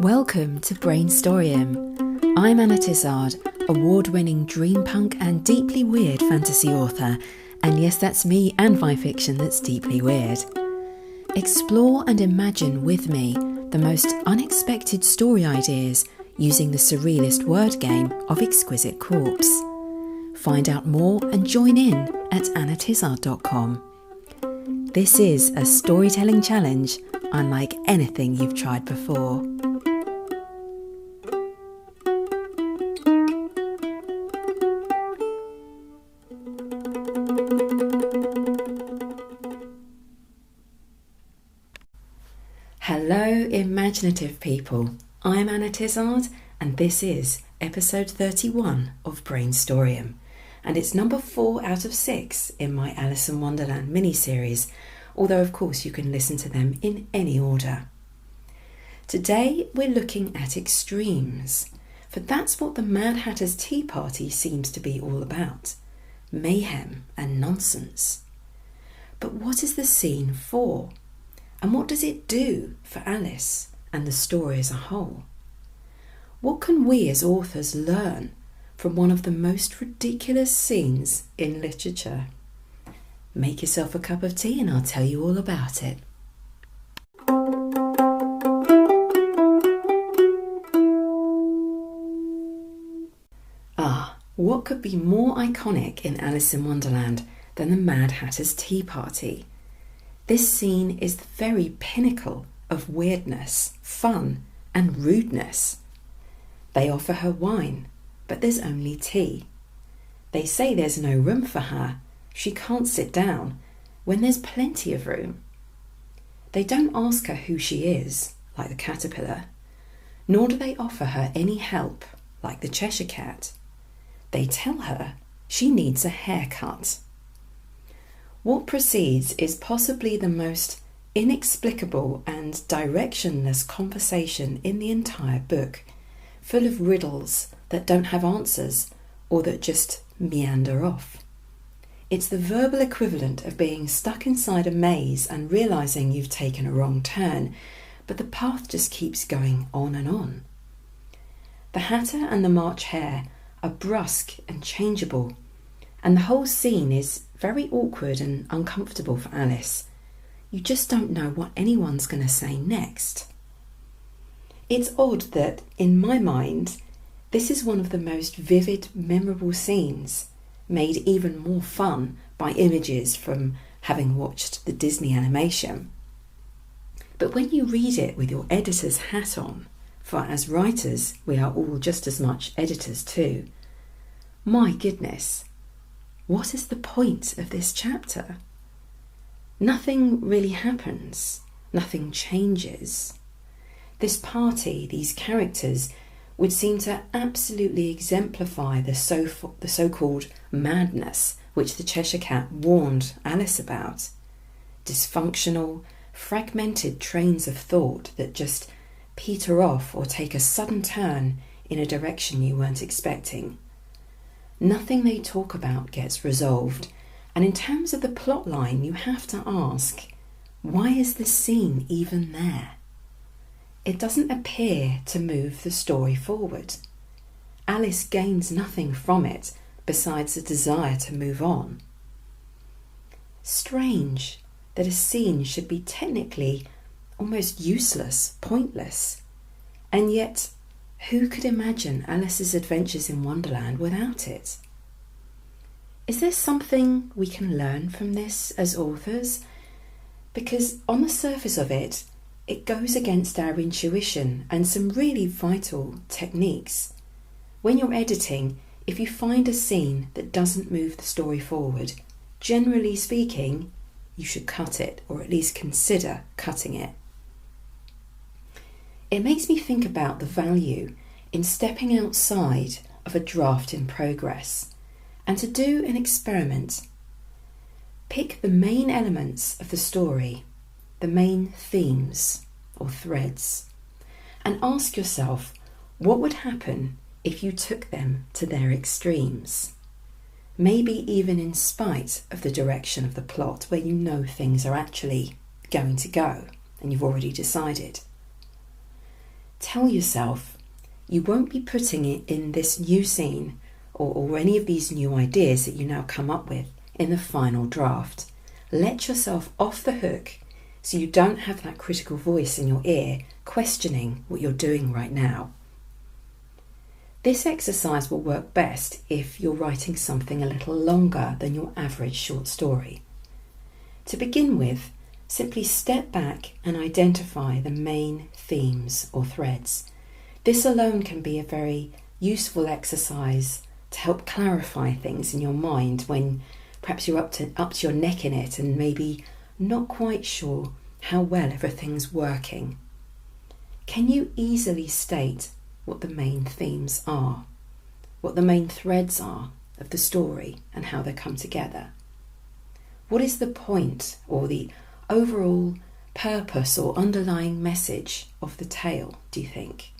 Welcome to Brainstorium. I'm Anna Tizard, award-winning Dreampunk and deeply weird fantasy author. And yes, that's me and my fiction that's deeply weird. Explore and imagine with me the most unexpected story ideas using the surrealist word game of Exquisite Corpse. Find out more and join in at annatizard.com. This is a storytelling challenge unlike anything you've tried before. Hello, imaginative people. I'm Anna Tizard, and this is episode 31 of Brainstorium, and it's number 4 out of 6 in my Alice in Wonderland mini-series, although of course you can listen to them in any order. Today we're looking at extremes, for that's what the Mad Hatter's Tea Party seems to be all about: mayhem and nonsense. But what is the scene for? And what does it do for Alice and the story as a whole? What can we as authors learn from one of the most ridiculous scenes in literature? Make yourself a cup of tea and I'll tell you all about it. What could be more iconic in Alice in Wonderland than the Mad Hatter's Tea Party? This scene is the very pinnacle of weirdness, fun, and rudeness. They offer her wine, but there's only tea. They say there's no room for her. She can't sit down when there's plenty of room. They don't ask her who she is, like the caterpillar, nor do they offer her any help, like the Cheshire Cat. They tell her she needs a haircut. What proceeds is possibly the most inexplicable and directionless conversation in the entire book, full of riddles that don't have answers or that just meander off. It's the verbal equivalent of being stuck inside a maze and realising you've taken a wrong turn, but the path just keeps going on and on. The Hatter and the March Hare are brusque and changeable, and the whole scene is very awkward and uncomfortable for Alice. You just don't know what anyone's going to say next. It's odd that, in my mind, this is one of the most vivid, memorable scenes, made even more fun by images from having watched the Disney animation. But when you read it with your editor's hat on, for as writers we are all just as much editors too, my goodness, what is the point of this chapter? Nothing really happens, nothing changes. This party, these characters, would seem to absolutely exemplify the so-called madness which the Cheshire Cat warned Alice about. Dysfunctional, fragmented trains of thought that just peter off or take a sudden turn in a direction you weren't expecting. Nothing they talk about gets resolved, and in terms of the plot line you have to ask, why is this scene even there? It doesn't appear to move the story forward. Alice gains nothing from it besides a desire to move on. Strange that a scene should be technically almost useless, pointless, and yet who could imagine Alice's adventures in Wonderland without it? Is there something we can learn from this as authors? Because on the surface of it, it goes against our intuition and some really vital techniques. When you're editing, if you find a scene that doesn't move the story forward, generally speaking, you should cut it, or at least consider cutting it. It makes me think about the value in stepping outside of a draft in progress and to do an experiment. Pick the main elements of the story, the main themes or threads, and ask yourself what would happen if you took them to their extremes. Maybe even in spite of the direction of the plot where you know things are actually going to go and you've already decided. Tell yourself you won't be putting it in this new scene or any of these new ideas that you now come up with in the final draft. Let yourself off the hook so you don't have that critical voice in your ear questioning what you're doing right now. This exercise will work best if you're writing something a little longer than your average short story. To begin with, simply step back and identify the main themes or threads. This alone can be a very useful exercise to help clarify things in your mind when perhaps you're up to your neck in it and maybe not quite sure how well everything's working. Can you easily state what the main themes are, what the main threads are of the story and how they come together? What is the point or the overall purpose or underlying message of the tale, do you think?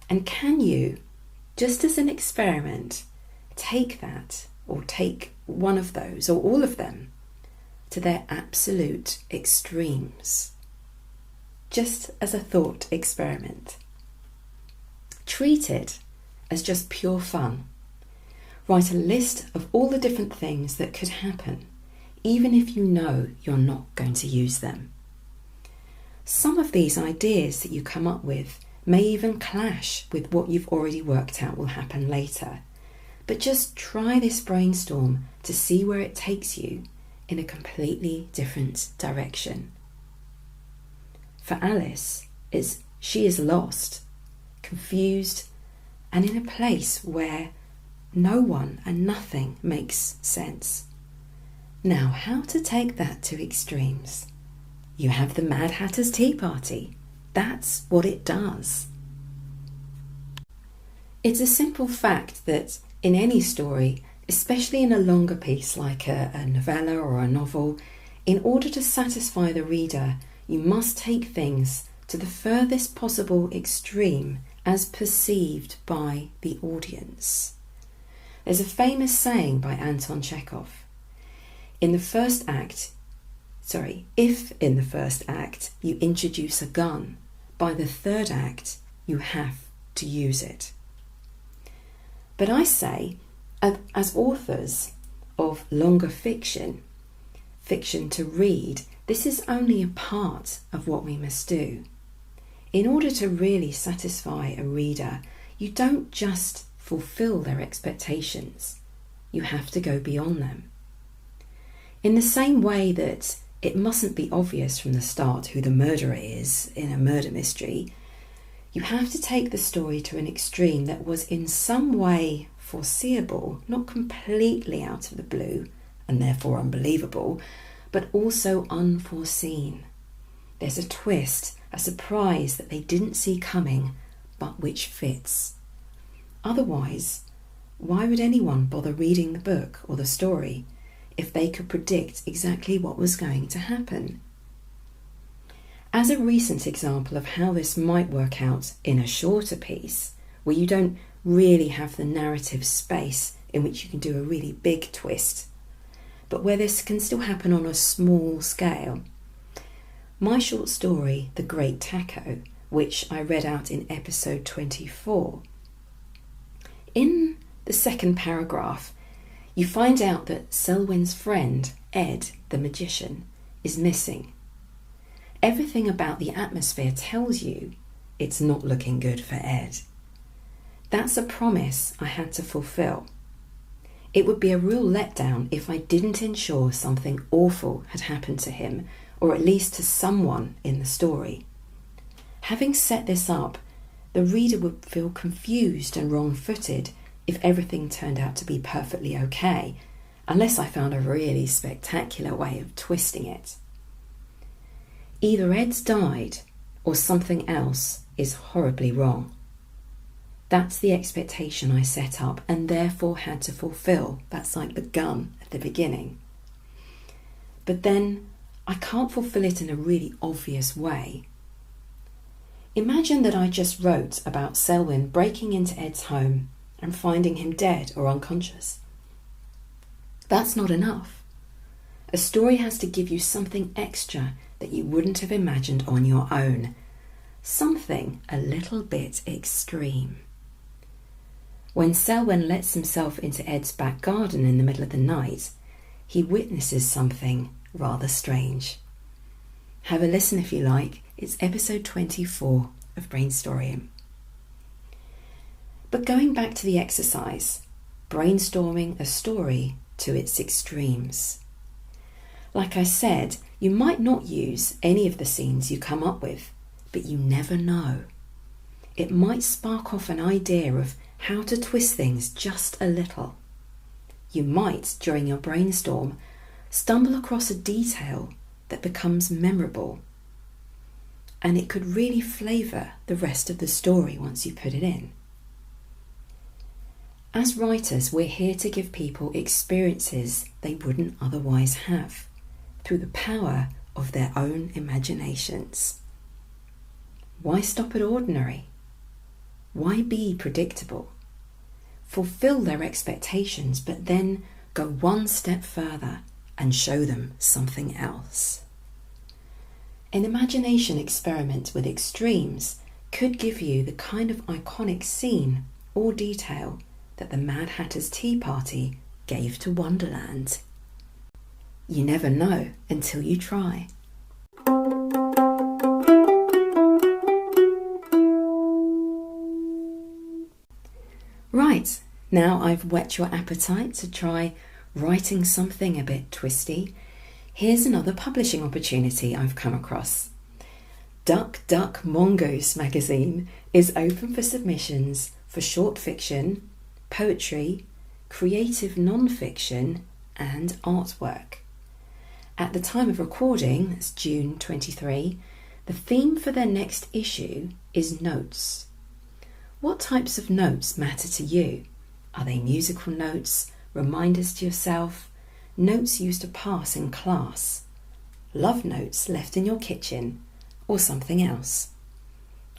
And can you, just as an experiment, take that or take one of those or all of them to their absolute extremes? Just as a thought experiment. Treat it as just pure fun. Write a list of all the different things that could happen, even if you know you're not going to use them. Some of these ideas that you come up with may even clash with what you've already worked out will happen later, but just try this brainstorm to see where it takes you in a completely different direction. For Alice, she is lost, confused, and in a place where no one and nothing makes sense. Now, how to take that to extremes? You have the Mad Hatter's Tea Party. That's what it does. It's a simple fact that in any story, especially in a longer piece like a novella or a novel, in order to satisfy the reader, you must take things to the furthest possible extreme as perceived by the audience. There's a famous saying by Anton Chekhov. If in the first act you introduce a gun, by the third act you have to use it. But I say, as authors of longer fiction to read, this is only a part of what we must do. In order to really satisfy a reader, you don't just fulfill their expectations, you have to go beyond them. In the same way that it mustn't be obvious from the start who the murderer is in a murder mystery, you have to take the story to an extreme that was in some way foreseeable, not completely out of the blue and therefore unbelievable, but also unforeseen. There's a twist, a surprise that they didn't see coming, but which fits. Otherwise, why would anyone bother reading the book or the story if they could predict exactly what was going to happen? As a recent example of how this might work out in a shorter piece, where you don't really have the narrative space in which you can do a really big twist, but where this can still happen on a small scale. My short story, The Great Taco, which I read out in episode 24. In the second paragraph, you find out that Selwyn's friend, Ed, the magician, is missing. Everything about the atmosphere tells you it's not looking good for Ed. That's a promise I had to fulfill. It would be a real letdown if I didn't ensure something awful had happened to him, or at least to someone in the story. Having set this up, the reader would feel confused and wrong-footed if everything turned out to be perfectly okay, unless I found a really spectacular way of twisting it. Either Ed's died or something else is horribly wrong. That's the expectation I set up and therefore had to fulfill. That's like the gun at the beginning. But then I can't fulfill it in a really obvious way. Imagine that I just wrote about Selwyn breaking into Ed's home and finding him dead or unconscious. That's not enough. A story has to give you something extra that you wouldn't have imagined on your own. something a little bit extreme. When Selwyn lets himself into Ed's back garden in the middle of the night, he witnesses something rather strange. Have a listen if you like. It's episode 24 of Brainstorming. But going back to the exercise, brainstorming a story to its extremes. Like I said, you might not use any of the scenes you come up with, but you never know. It might spark off an idea of how to twist things just a little. You might, during your brainstorm, stumble across a detail that becomes memorable, and it could really flavour the rest of the story once you put it in. As writers, we're here to give people experiences they wouldn't otherwise have, through the power of their own imaginations. Why stop at ordinary? Why be predictable? Fulfill their expectations, but then go one step further and show them something else. An imagination experiment with extremes could give you the kind of iconic scene or detail that the Mad Hatter's Tea Party gave to Wonderland. You never know until you try. Right, now I've whet your appetite to try writing something a bit twisty. Here's another publishing opportunity I've come across. Duck Duck Mongoose magazine is open for submissions for short fiction, poetry, creative non-fiction and artwork. At the time of recording, that's June 23, the theme for their next issue is notes. What types of notes matter to you? Are they musical notes, reminders to yourself, notes used to pass in class, love notes left in your kitchen, or something else?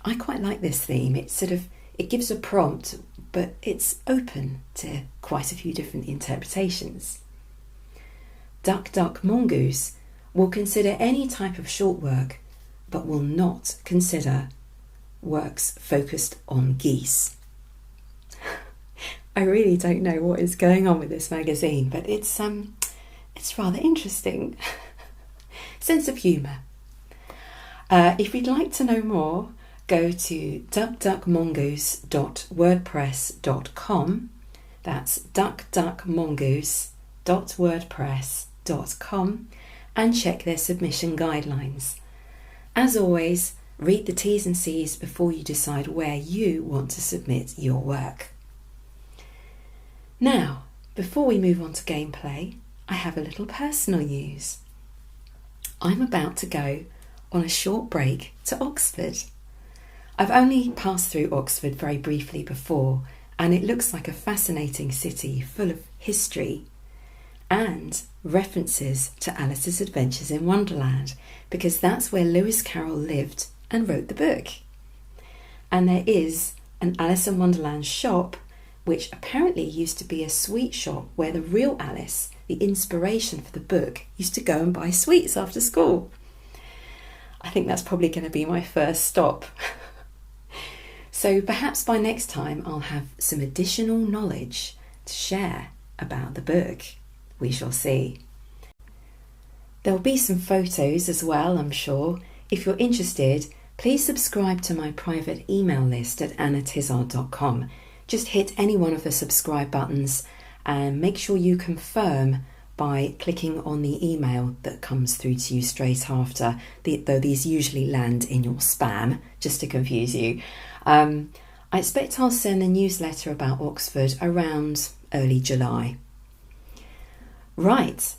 I quite like this theme. It gives a prompt, but it's open to quite a few different interpretations. Duck Duck Mongoose will consider any type of short work, but will not consider works focused on geese. I really don't know what is going on with this magazine, but it's rather interesting. Sense of humour. If you'd like to know more, go to duckduckmongoose.wordpress.com. That's duckduckmongoose.wordpress.com and check their submission guidelines. As always, read the T's and C's before you decide where you want to submit your work. Now, before we move on to gameplay, I have a little personal news. I'm about to go on a short break to Oxford. I've only passed through Oxford very briefly before, and it looks like a fascinating city full of history and references to Alice's Adventures in Wonderland, because that's where Lewis Carroll lived and wrote the book. And there is an Alice in Wonderland shop, which apparently used to be a sweet shop where the real Alice, the inspiration for the book, used to go and buy sweets after school. I think that's probably going to be my first stop. So perhaps by next time I'll have some additional knowledge to share about the book. We shall see. There'll be some photos as well, I'm sure. If you're interested, please subscribe to my private email list at annatizard.com. Just hit any one of the subscribe buttons and make sure you confirm by clicking on the email that comes through to you straight after, though these usually land in your spam, just to confuse you. I expect I'll send a newsletter about Oxford around early July. Right,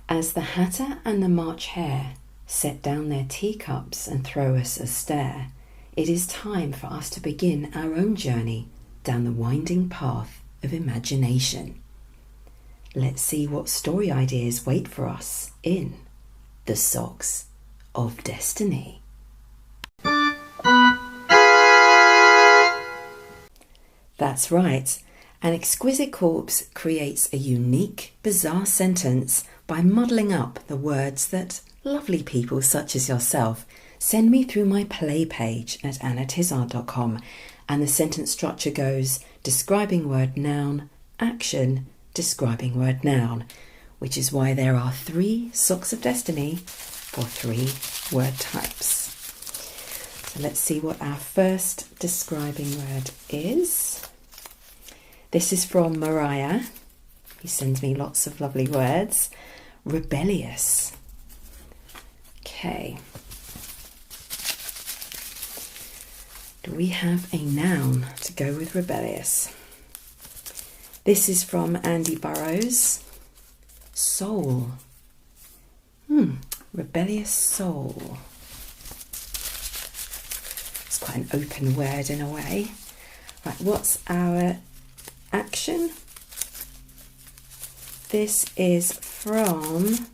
as the Hatter and the March Hare set down their teacups and throw us a stare, it is time for us to begin our own journey down the winding path of imagination. Let's see what story ideas wait for us in The Socks of Destiny. That's right. An Exquisite Corpse creates a unique, bizarre sentence by muddling up the words that lovely people such as yourself send me through my play page at annatizard.com, and the sentence structure goes describing word noun, action, describing word noun, which is why there are 3 socks of destiny for 3 word types. So let's see what our first describing word is. This is from Mariah. He sends me lots of lovely words. Rebellious. Okay. Do we have a noun to go with rebellious? This is from Andy Burrows. Soul. Rebellious soul. It's quite an open word in a way. Right, what's our action? This is from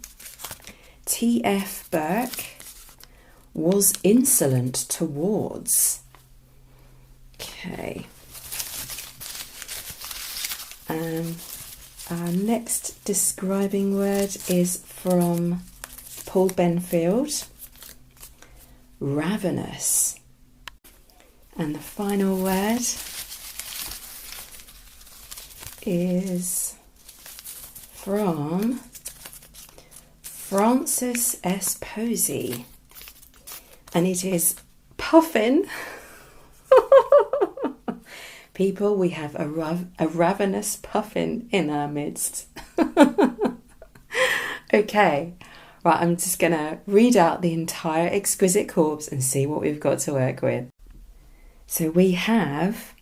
T.F. Burke. Was insolent towards. Okay. Our next describing word is from Paul Benfield. Ravenous. And the final word is from Francis S. Posey, and it is puffin. People, we have a ravenous puffin in our midst. Okay, right, I'm just going to read out the entire Exquisite Corpse and see what we've got to work with. So we have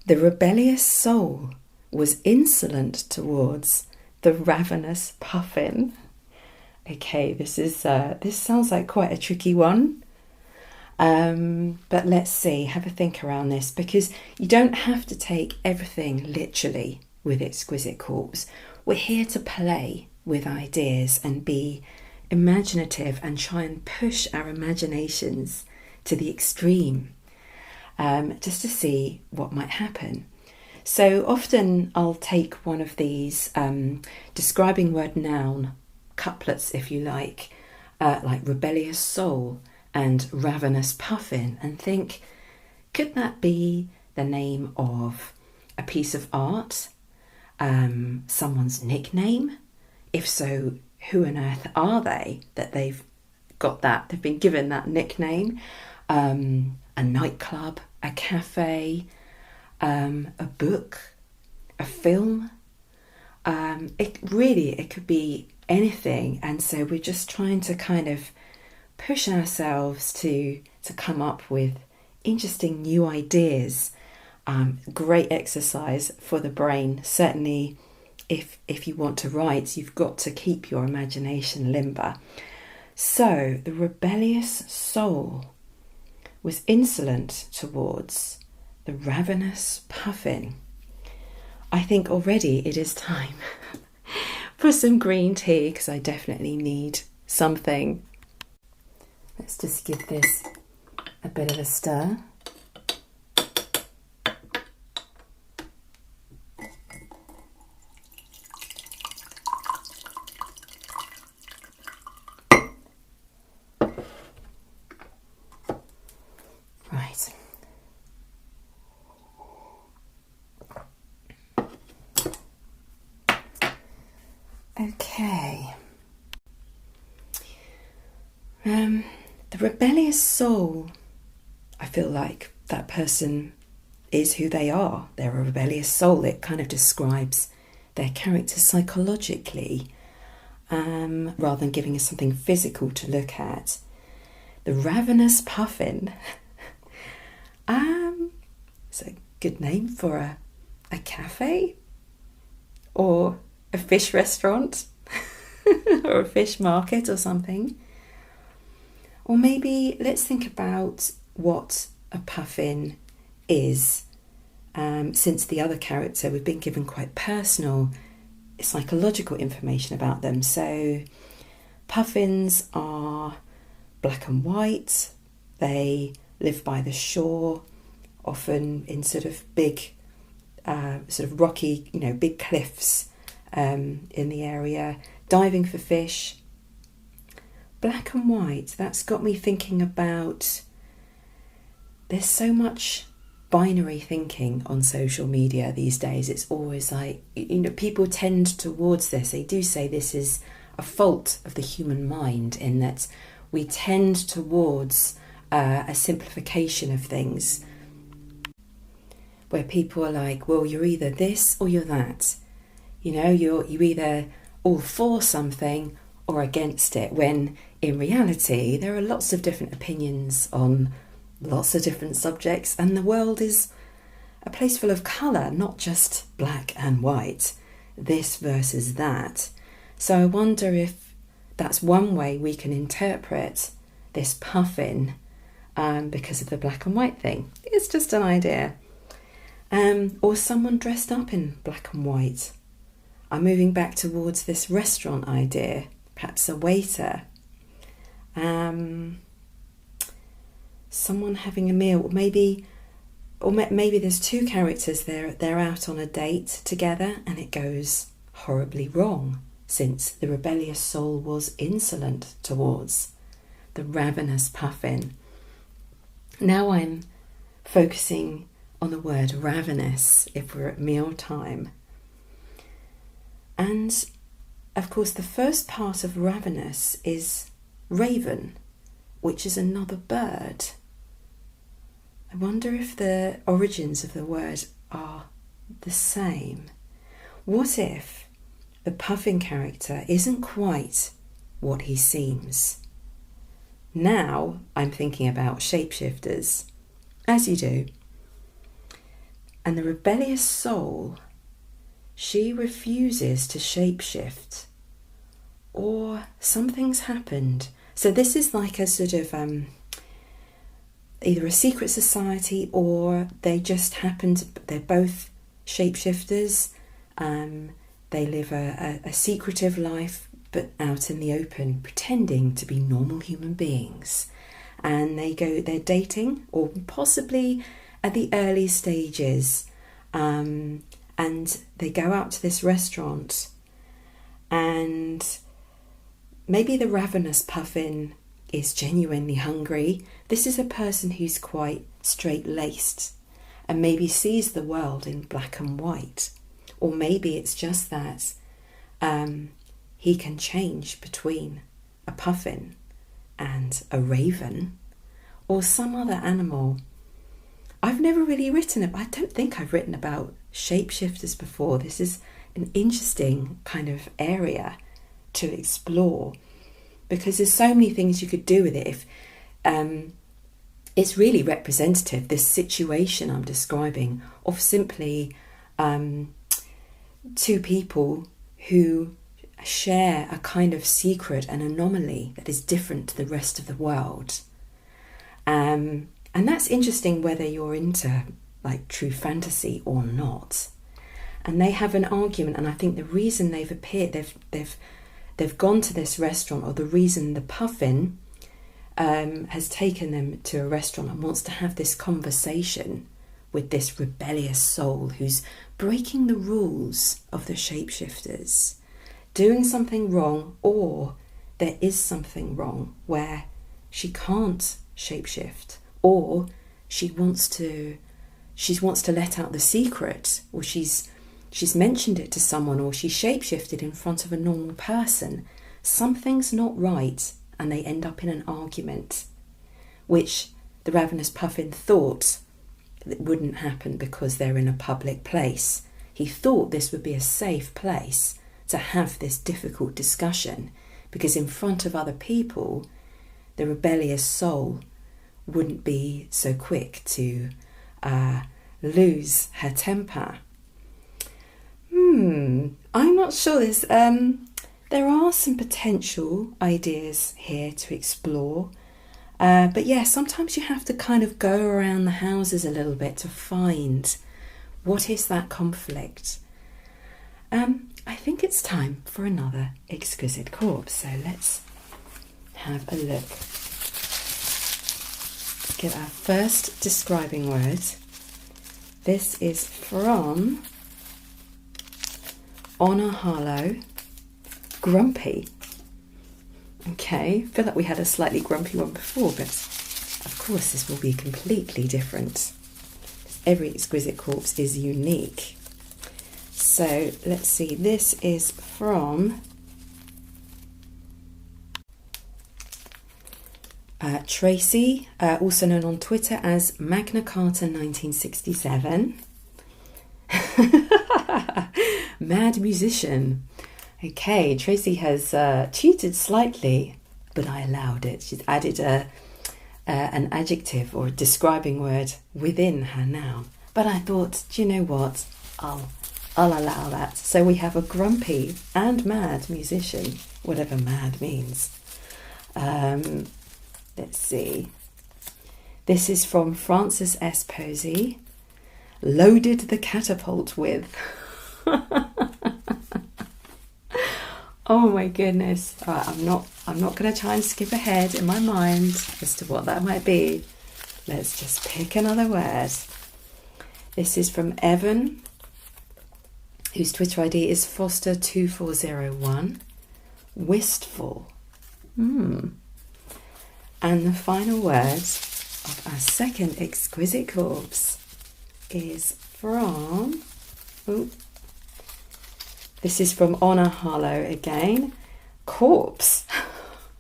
the rebellious soul was insolent towards the ravenous puffin. Okay, this sounds like quite a tricky one. But let's see, have a think around this, because you don't have to take everything literally with Exquisite Corpse. We're here to play with ideas and be imaginative and try and push our imaginations to the extreme, just to see what might happen. So often I'll take one of these describing word noun couplets, if you like rebellious soul and ravenous puffin, and think, could that be the name of a piece of art, someone's nickname? If so, who on earth are they that they've been given that nickname? A nightclub, a cafe, a book, a film. It could be anything, and so we're just trying to kind of push ourselves to come up with interesting new ideas. Great exercise for the brain. Certainly, if you want to write, you've got to keep your imagination limber. So the rebellious soul was insolent towards the ravenous puffin. I think already it is time for some green tea, because I definitely need something. Let's just give this a bit of a stir. Right. Okay. The rebellious soul, I feel like that person is who they are. They're a rebellious soul. It kind of describes their character psychologically, rather than giving us something physical to look at. The ravenous puffin. It's a good name for a cafe or a fish restaurant or a fish market or something. Or maybe let's think about what a puffin is. Since the other character, we've been given quite personal psychological information about them. So puffins are black and white. They live by the shore, often in sort of big, sort of rocky, big cliffs in the area, diving for fish. black and white, that's got me thinking about, there's so much binary thinking on social media these days. It's always like, people tend towards this. They do say this is a fault of the human mind, in that we tend towards a simplification of things, where people are like, well, you're either this or you're that. You're either all for something or against it, when in reality there are lots of different opinions on lots of different subjects, and the world is a place full of colour, not just black and white, this versus that. So I wonder if that's one way we can interpret this puffin, because of the black and white thing. It's just an idea. Or someone dressed up in black and white. I'm moving back towards this restaurant idea, perhaps a waiter. Someone having a meal, or maybe there's two characters there. They're out on a date together, and it goes horribly wrong, since the rebellious soul was insolent towards the ravenous puffin. Now I'm focusing on the word ravenous if we're at mealtime. And of course, the first part of ravenous is raven, which is another bird. I wonder if the origins of the word are the same. What if the puffin character isn't quite what he seems? Now I'm thinking about shapeshifters, as you do. And the rebellious soul, she refuses to shapeshift, or something's happened. So this is like a sort of either a secret society, or they just happened, they're both shapeshifters. They live a secretive life, but out in the open, pretending to be normal human beings. And they're dating, or possibly at the early stages, and they go out to this restaurant, and maybe the ravenous puffin is genuinely hungry. This is a person who's quite straight-laced and maybe sees the world in black and white. Or maybe it's just that he can change between a puffin and a raven, or some other animal. I've never really I don't think I've written about shapeshifters before. This is an interesting kind of area to explore, because there's so many things you could do with it. If it's really representative, this situation I'm describing, of simply two people who share a kind of secret, an anomaly that is different to the rest of the world. And that's interesting, whether you're into like true fantasy or not. And they have an argument, and I think the reason they've appeared, they've gone to this restaurant, or the reason the puffin has taken them to a restaurant and wants to have this conversation with this rebellious soul who's breaking the rules of the shapeshifters, doing something wrong, or there is something wrong where she can't shapeshift, or she wants to let out the secret, or she's mentioned it to someone, or she shapeshifted in front of a normal person. Something's not right, and they end up in an argument, which the ravenous puffin thought it wouldn't happen because they're in a public place. He thought this would be a safe place to have this difficult discussion, because in front of other people, the rebellious soul wouldn't be so quick to lose her temper. I'm not sure. There are some potential ideas here to explore. But yeah, sometimes you have to kind of go around the houses a little bit to find what is that conflict. I think it's time for another Exquisite Corpse. So let's have a look. Get our first describing word. This is from Honor Harlow, grumpy. Okay, I feel like we had a slightly grumpy one before, but of course this will be completely different. Every Exquisite Corpse is unique. So let's see, this is from Tracy, also known on Twitter as Magna Carta 1967. Mad musician. Okay, Tracy has cheated slightly, but I allowed it. She's added an adjective or a describing word within her noun. But I thought, do you know what? I'll allow that. So we have a grumpy and mad musician, whatever mad means. Let's see. This is from Francis S. Posey. Loaded the catapult with. Oh my goodness. All right, I'm not going to try and skip ahead in my mind as to what that might be. Let's just pick another word. This is from Evan, whose Twitter ID is Foster2401. Wistful. And the final word of our second Exquisite Corpse is from... This is from Honor Harlow again. Corpse.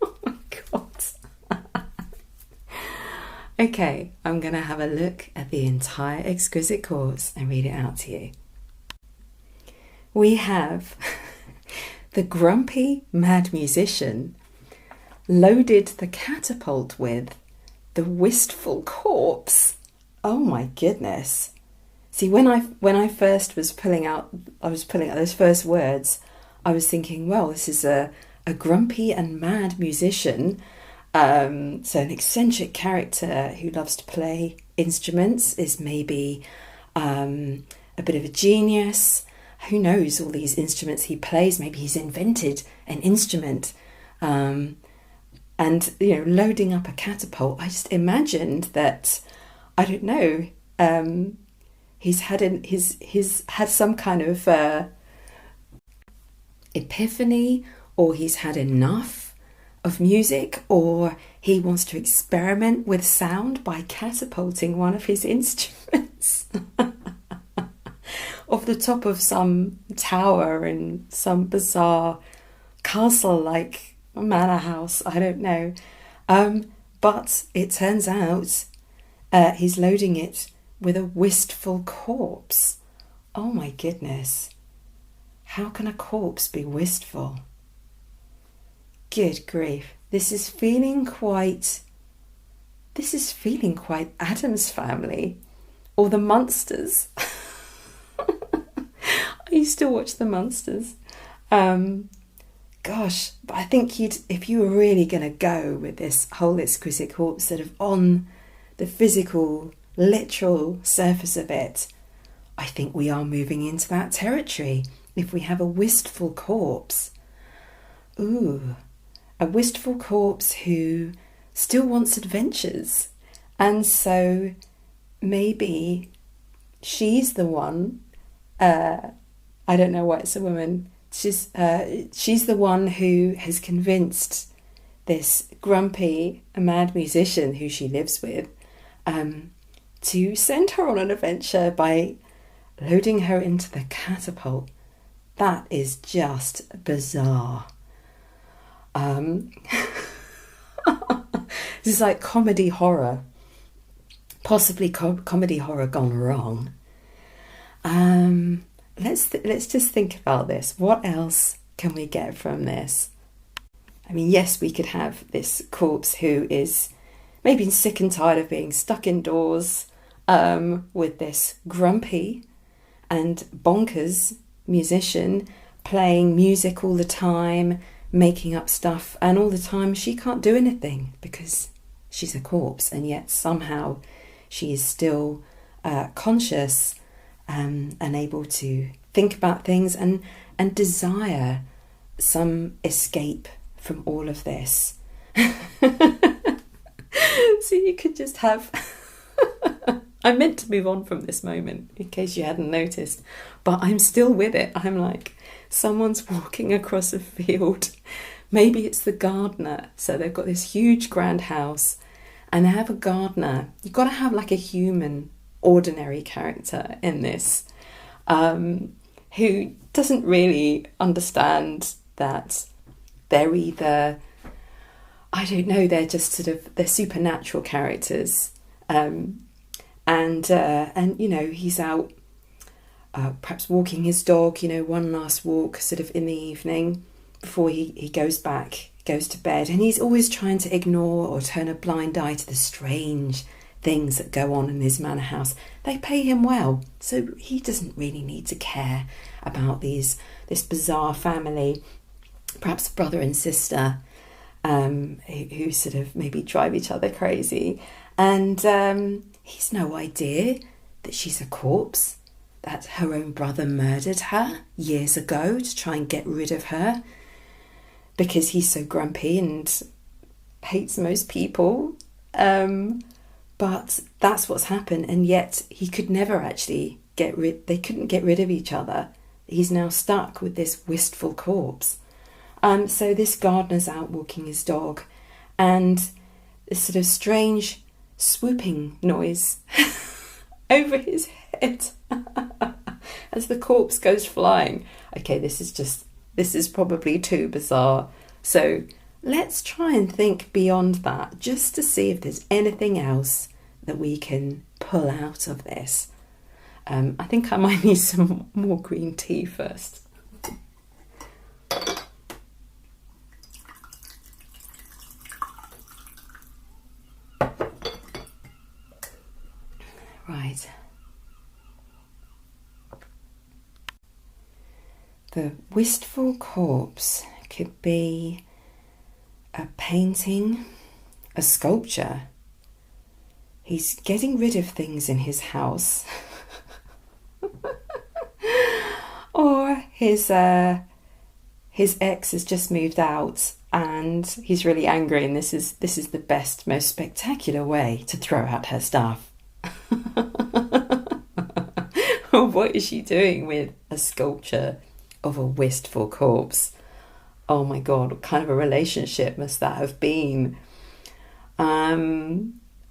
Oh my God. Okay, I'm going to have a look at the entire Exquisite Corpse and read it out to you. We have the grumpy mad musician loaded the catapult with the wistful corpse. Oh my goodness. See, when I first was pulling out those first words, I was thinking, well, this is a grumpy and mad musician, so an eccentric character who loves to play instruments, is maybe a bit of a genius. Who knows all these instruments he plays? Maybe he's invented an instrument. And, loading up a catapult, I just imagined that, I don't know, he's had some kind of epiphany, or he's had enough of music, or he wants to experiment with sound by catapulting one of his instruments off the top of some tower in some bizarre castle-like manor house. I don't know. But it turns out he's loading it with a wistful corpse. Oh my goodness. How can a corpse be wistful? Good grief. This is feeling quite Addams Family or the Munsters. I used to watch the Munsters. Gosh, but I think if you were really going to go with this whole Exquisite Corpse sort of on the physical, literal surface of it, I think we are moving into that territory. If we have a wistful corpse, a wistful corpse who still wants adventures, and so maybe she's the one. I don't know why it's a woman. She's the one who has convinced this grumpy, mad musician who she lives with to send her on an adventure by loading her into the catapult. That is just bizarre. This is like comedy horror, possibly comedy horror gone wrong. Let's just think about this. What else can we get from this? I mean, yes, we could have this corpse who is maybe sick and tired of being stuck indoors with this grumpy and bonkers musician playing music all the time, making up stuff, and all the time she can't do anything because she's a corpse, and yet somehow she is still conscious and able to think about things and desire some escape from all of this. So you could just have... I meant to move on from this moment, in case you hadn't noticed, but I'm still with it. I'm like, someone's walking across a field Maybe it's the gardener. So they've got this huge grand house and they have a gardener. You've got to have like a human, ordinary character in this who doesn't really understand that they're either, I don't know, they're just sort of, they're supernatural characters. And you know, he's out perhaps walking his dog, you know, one last walk sort of in the evening before he goes to bed. And he's always trying to ignore or turn a blind eye to the strange things that go on in his manor house. They pay him well, so he doesn't really need to care about this bizarre family, perhaps brother and sister, who sort of maybe drive each other crazy. And he's no idea that she's a corpse, that her own brother murdered her years ago to try and get rid of her because he's so grumpy and hates most people. But that's what's happened, and yet he could never actually they couldn't get rid of each other. He's now stuck with this wistful corpse. So this gardener's out walking his dog, and this sort of strange swooping noise over his head as the corpse goes flying. Okay, this is probably too bizarre. So let's try and think beyond that, just to see if there's anything else that we can pull out of this. I think I might need some more green tea first. Right. The wistful corpse could be a painting, a sculpture. He's getting rid of things in his house. Or his ex has just moved out and he's really angry, and this is the best, most spectacular way to throw out her stuff. What is she doing with a sculpture of a wistful corpse? Oh my God, what kind of a relationship must that have been? Or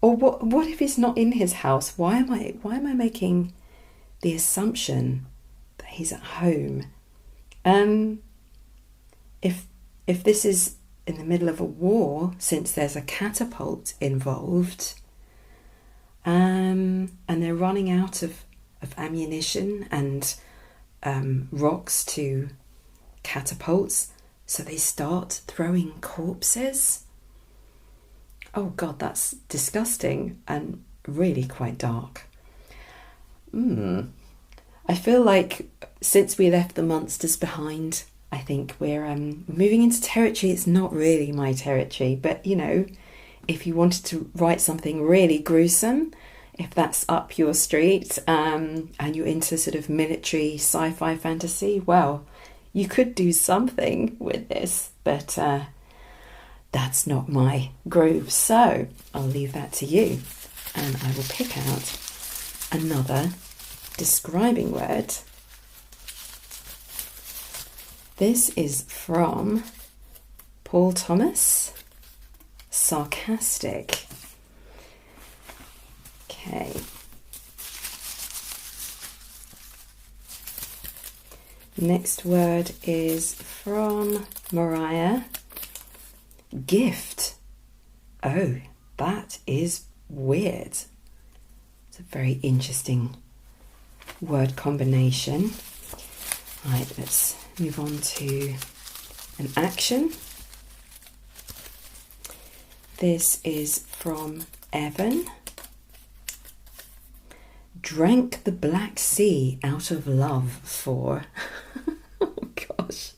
what if he's not in his house? Why am I making the assumption that he's at home? If this is in the middle of a war, since there's a catapult involved, and they're running out of ammunition and rocks to catapults, so they start throwing corpses. Oh God, that's disgusting and really quite dark. I feel like since we left the monsters behind, I think we're moving into territory. It's not really my territory, but you know, if you wanted to write something really gruesome, if that's up your street, and you're into sort of military sci-fi fantasy, well, you could do something with this, but that's not my groove. So I'll leave that to you, and I will pick out another describing word. This is from Paul Thomas, sarcastic. Okay. Next word is from Mariah, gift. Oh, that is weird. It's a very interesting word combination. Right, let's move on to an action. This is from Evan. Drank the Black Sea out of love for... Oh gosh.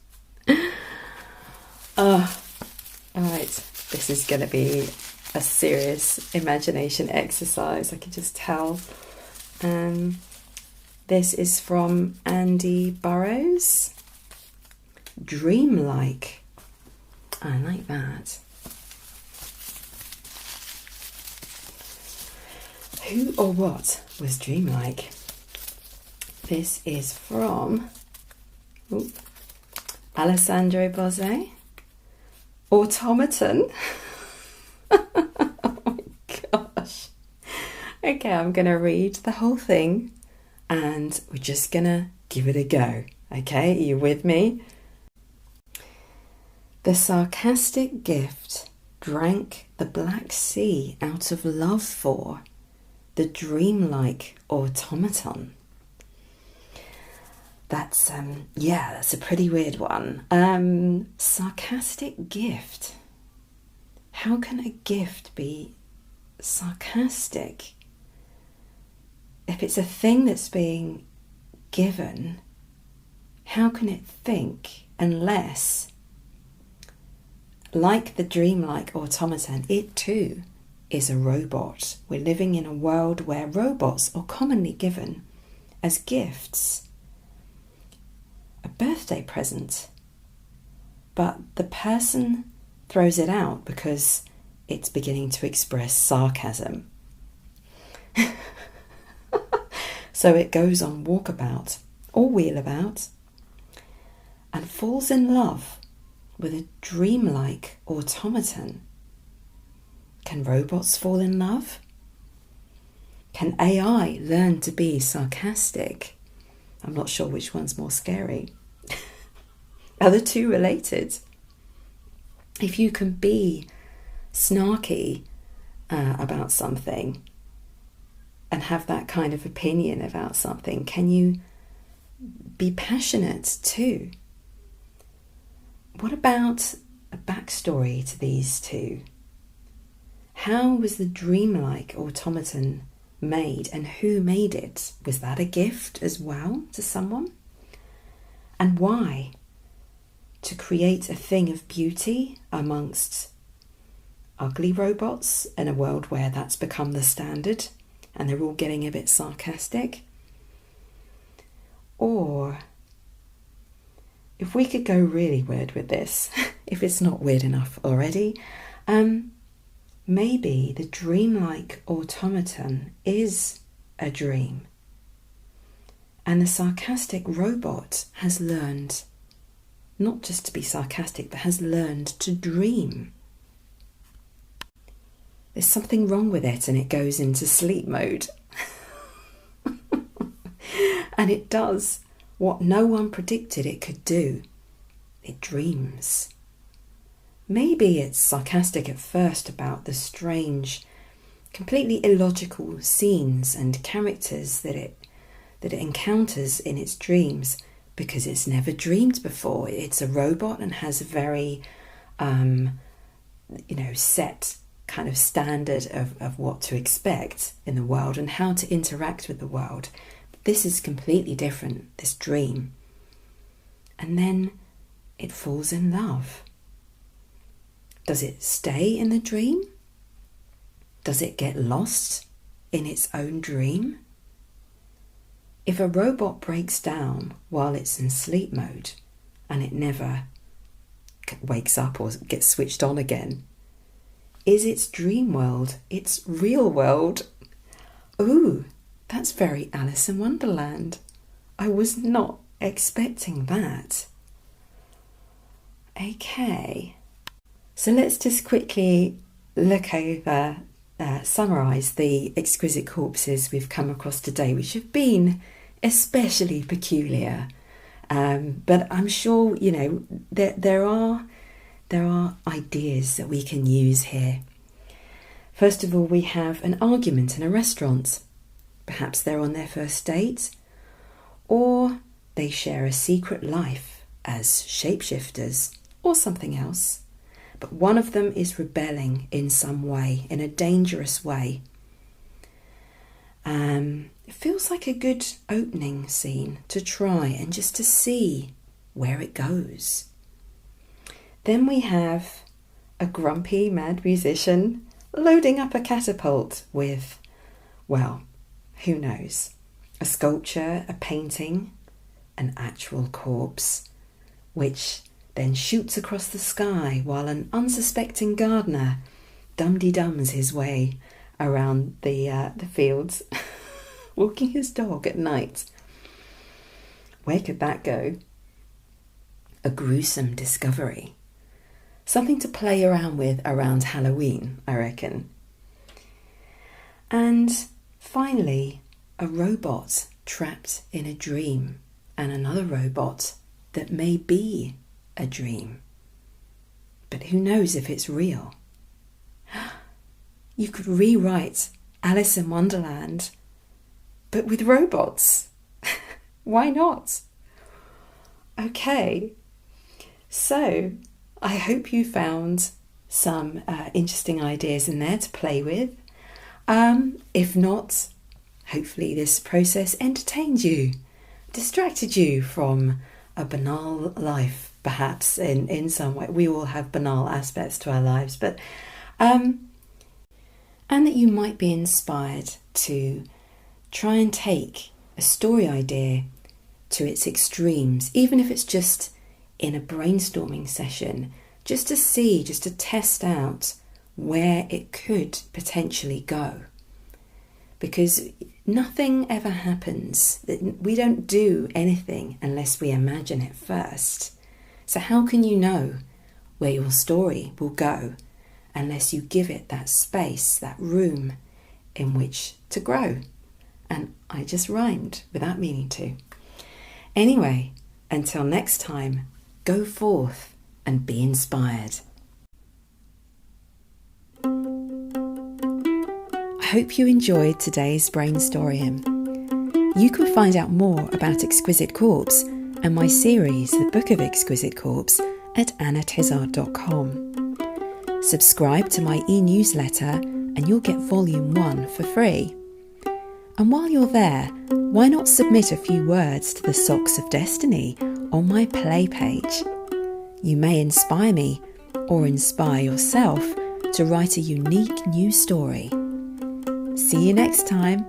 Alright, this is going to be a serious imagination exercise, I can just tell. This is from Andy Burrows. Dreamlike. I like that. Who or what was dreamlike? This is from Alessandro Bose. automaton. Oh my gosh. Okay, I'm going to read the whole thing and we're just going to give it a go. Okay, are you with me? The sarcastic gift drank the black sea out of love for the dreamlike automaton. That's a pretty weird one. Sarcastic gift. How can a gift be sarcastic? If it's a thing that's being given, how can it think unless, like the dreamlike automaton, it too is a robot? We're living in a world where robots are commonly given as gifts. A birthday present, but the person throws it out because it's beginning to express sarcasm. So it goes on walkabout or wheelabout and falls in love with a dreamlike automaton. Can robots fall in love? Can AI learn to be sarcastic? I'm not sure which one's more scary. Are the two related? If you can be snarky about something and have that kind of opinion about something, can you be passionate too? What about a backstory to these two? How was the dreamlike automaton made and who made it? Was that a gift as well to someone? And why? To create a thing of beauty amongst ugly robots in a world where that's become the standard and they're all getting a bit sarcastic? Or, if we could go really weird with this, if it's not weird enough already, maybe the dreamlike automaton is a dream. And the sarcastic robot has learned not just to be sarcastic, but has learned to dream. There's something wrong with it and it goes into sleep mode. And it does what no one predicted it could do. It dreams. Maybe it's sarcastic at first about the strange, completely illogical scenes and characters that it encounters in its dreams, because it's never dreamed before. It's a robot and has a very, set kind of standard of what to expect in the world and how to interact with the world. This is completely different, this dream. And then it falls in love. Does it stay in the dream? Does it get lost in its own dream? If a robot breaks down while it's in sleep mode and it never wakes up or gets switched on again, is its dream world its real world? Ooh, that's very Alice in Wonderland. I was not expecting that. Okay, so let's just quickly look over, summarise the exquisite corpses we've come across today, which have been especially peculiar. But I'm sure, there are ideas that we can use here. First of all, we have an argument in a restaurant. Perhaps they're on their first date, or they share a secret life as shapeshifters, or something else. But one of them is rebelling in some way, in a dangerous way. It feels like a good opening scene to try and just to see where it goes. Then we have a grumpy mad musician loading up a catapult with, well, who knows, a sculpture, a painting, an actual corpse, which then shoots across the sky while an unsuspecting gardener dum-de-dums his way around the fields, walking his dog at night. Where could that go? A gruesome discovery. Something to play around with around Halloween, I reckon. And finally, a robot trapped in a dream, and another robot that may be a dream. But who knows if it's real? You could rewrite Alice in Wonderland, but with robots. Why not? Okay, so I hope you found some interesting ideas in there to play with. If not, hopefully this process entertained you, distracted you from a banal life, perhaps in some way. We all have banal aspects to our lives, but and that you might be inspired to try and take a story idea to its extremes, even if it's just in a brainstorming session, just to test out where it could potentially go. Because nothing ever happens, we don't do anything unless we imagine it first. So how can you know where your story will go unless you give it that space, that room in which to grow? And I just rhymed without meaning to. Anyway, until next time, go forth and be inspired. I hope you enjoyed today's Brainstorium. You can find out more about Exquisite Corpse and my series, The Book of Exquisite Corpse, at annatizard.com. Subscribe to my e-newsletter and you'll get Volume 1 for free. And while you're there, why not submit a few words to the Socks of Destiny on my play page? You may inspire me or inspire yourself to write a unique new story. See you next time.